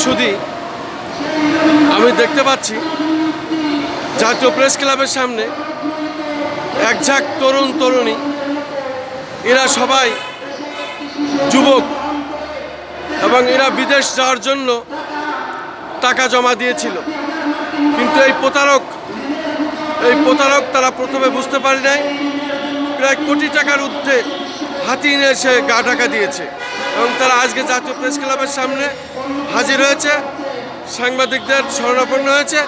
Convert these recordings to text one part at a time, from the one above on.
সুধী, আমি দেখতে পাচ্ছি জাতীয় প্রেস ক্লাবের সামনে এক ঝাঁক তরুণ তরুণী, এরা সবাই যুবক এবং এরা বিদেশ যাওয়ার জন্য টাকা জমা দিয়েছিল। কিন্তু এই প্রতারক তারা প্রথমে বুঝতে পারে নাই প্রায় কোটি টাকার ঊর্ধ্বে হাতিয়ে নিয়ে এসে গা ঢাকা দিয়েছে এবং তারা আজকে জাতীয় প্রেস ক্লাবের সামনে হাজির হয়েছে, সাংবাদিকদের শরণাপন্ন হয়েছে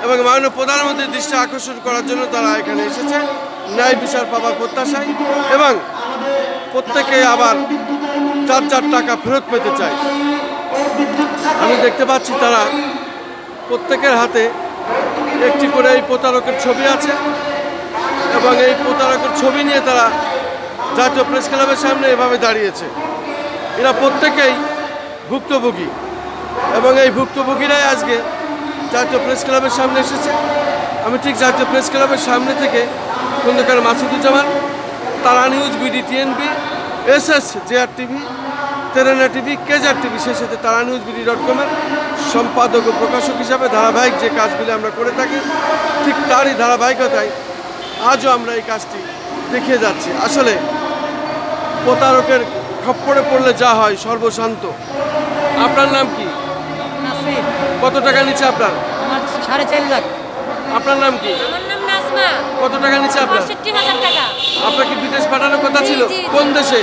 এবং মাননীয় প্রধানমন্ত্রীর দৃষ্টি আকর্ষণ করার জন্য তারা এখানে এসেছে ন্যায় বিচার পাবার প্রত্যাশায় এবং প্রত্যেকে আবার যার টাকা ফেরত পেতে চায়। আমি দেখতে পাচ্ছি তারা প্রত্যেকের হাতে একটি করে এই প্রতারকের ছবি আছে এবং এই প্রতারকের ছবি নিয়ে তারা জাতীয় প্রেস ক্লাবের সামনে এভাবে দাঁড়িয়েছে। এরা প্রত্যেকেই ভুক্তভোগী এবং এই ভুক্তভোগীরাই আজকে জাতীয় প্রেস ক্লাবের সামনে এসেছে। আমি ঠিক জাতীয় প্রেস ক্লাবের সামনে থেকে Khandakar Masuduzzaman, Tara news, BD TNB, SS JR TV, তেরেনা টিভি, কেজার টিভি, সেই সাথে তারা নিউজ BD.com-এর সম্পাদক ও প্রকাশক হিসাবে ধারাবাহিক যে কাজগুলি আমরা করে থাকি ঠিক তারই ধারাবাহিকতায় আজও আমরা এই কাজটি দেখিয়ে যাচ্ছি। আসলে প্রতারকের খপ্পরে পড়লে যা হয় সর্বশান্ত। আপনার নাম কি? কত টাকা নিচ্ছে আপনার? 4.5 লাখ। আপনার নাম কি? আমার নাম নাজমা। কত টাকা নিচ্ছে আপনার? ৬৫,০০০ টাকা। আপনাকে বিদেশ পাঠানোর কথা ছিল? কোন দেশে?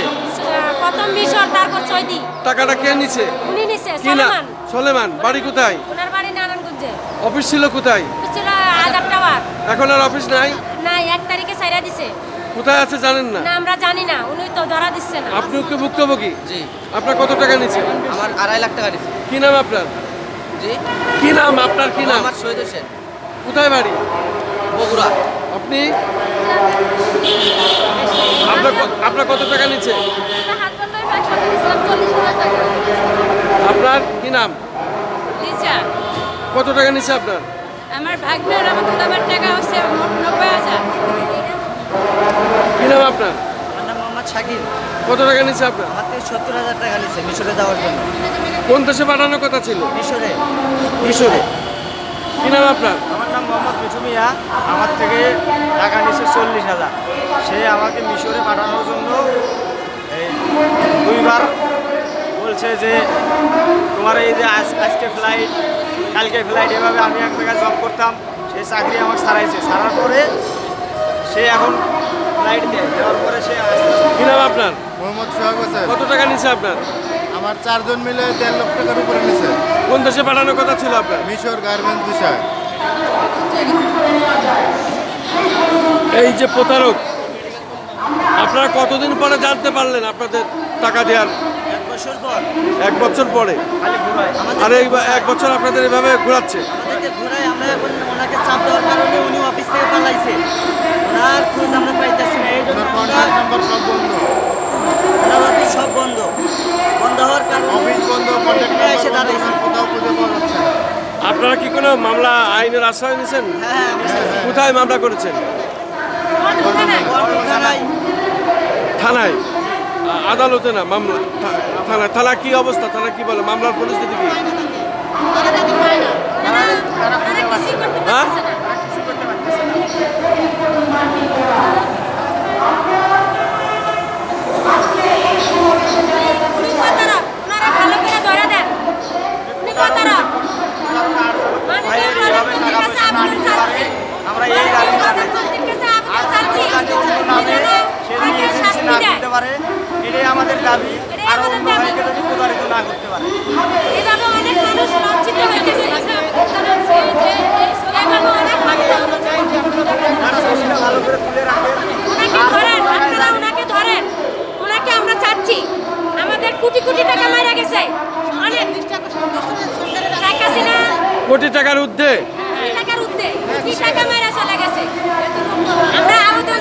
প্রথম মিশর, তারপর সৌদি। টাকাটা কে নিচ্ছে? উনি নিছে, কি না? সলেমান। সলেমান। বাড়ি কোথায়? ওনার বাড়ি নারায়ণগঞ্জে। অফিস ছিল কোথায়? ছিল আজাদ টাওয়ার। এখন আর অফিস নাই? না, 1 তারিখে ছাইরা দিছে। কোথায় আছে জানেন না? না, আমরা জানি না, উনি তো ধরা দিচ্ছে না। আপনি কি ভুক্তভোগী? জি। আপনার কত টাকা নিচ্ছে? আমার 2.5 লাখ টাকা দিছে। কি নাম আপনার? জি। কি নাম আপনার? কি নাম? আমার শহীদ হোসেন। কোথায় বাড়ি? বগুড়া। আপনি? আপনার কত টাকা নিচ্ছে? আমরা হাত বন্ধই একসাথে দিছিলাম 40,000 টাকা। আপনার কি নাম? লিজা। কত টাকা নিচ্ছে আপনার? আমার ভাগ্নের আমার টাকা হচ্ছে মোট 90,000। কি নাম আপনার? আমার নাম মোহাম্মদ শাকিল। কত টাকা নিচ্ছে আপনার? আমার থেকে 70,000 টাকা নিছে মিশরে যাওয়ার জন্য। কোন দেশে পাঠানোর কথা ছিল? মিশরে। মিশরে। কি নাম আপনার? আমার নাম মোহাম্মদ মিঠু মিয়া। আমার থেকে টাকা নিচ্ছে 40,000। সে আমাকে মিশরে পাঠানোর জন্য এই 2বার বলছে যে তোমার এই যে আজকে ফ্লাইট, কালকে ফ্লাইট, এভাবে আমি এক জায়গায় জব করতাম, সেই চাকরি আমাকে ছাড়াইছে। ছাড়ার পরে সে এখন ফ্লাইট দেওয়ার পরে সে কি নাম আপনার? মোহাম্মদ সোহাগ হোসেন। কত টাকা নিচ্ছে আপনার? আমার 4 জন মিলে 1.5 লাখ টাকার উপরে নিছে। কোন দেশে পাঠানোর কথা ছিল আপনার? মিশর গার্মেন্টস বিষয়। এই যে প্রতারক, আপনারা কতদিন পরে জানতে পারলেন আপনাদের টাকা দেওয়ার? 1 বছর পর 1 বছর পরে। খালি ঘুরায়। আর এই 1 বছর আপনাদের এভাবে ঘোরাচ্ছে? আমাদেরকে ঘোরায়। আমরা এখন ওনাকে চাপ দেওয়ার কারণে উনি অফিস থেকে পালাইছে। ওনার খোঁজ আমরা পাইতেছি না। এই জন্য ওনার আমরা কন্ট্যাক্ট নাম্বার সব বন্ধ। ওনার অফিস সব বন্ধ। বন্ধ হওয়ার কারণে অফিস বন্ধ, কন্ট্যাক্ট এখানে এসে নাম্বার দাঁড়াইছি। কোথাও খুঁজে পাওয়া যাচ্ছে না। আপনারা কি কোনো মামলা আইনের আশ্রয় নিয়েছেন? হ্যাঁ, কোথায় মামলা করেছেন? থানায়। থানায়? আদালতে না, মামলা থানা। থানা কি অবস্থা? থানা কি বলে? মামলার পরিস্থিতি কি? হ্যাঁ? আমরা এই দাবি না করতে পারে, এটাই আমাদের দাবি। আর অন্য ভাইকে যদি প্রতারিত না করতে পারে। এভাবে অনেক মানুষ লাঞ্ছিত হইতেছে। ভালো করে তুলে রাখেন। ওনাকে ধরেন। ওনাকে আমরা চাচ্ছি। আমাদের কোটি কোটি টাকা মারা গেছে। অনেক টাকা ছিল। কোটি টাকার ঊর্ধ্বে? টাকার ঊর্ধ্বে কোটি টাকা মারা চলে গেছে। আমরা আবেদন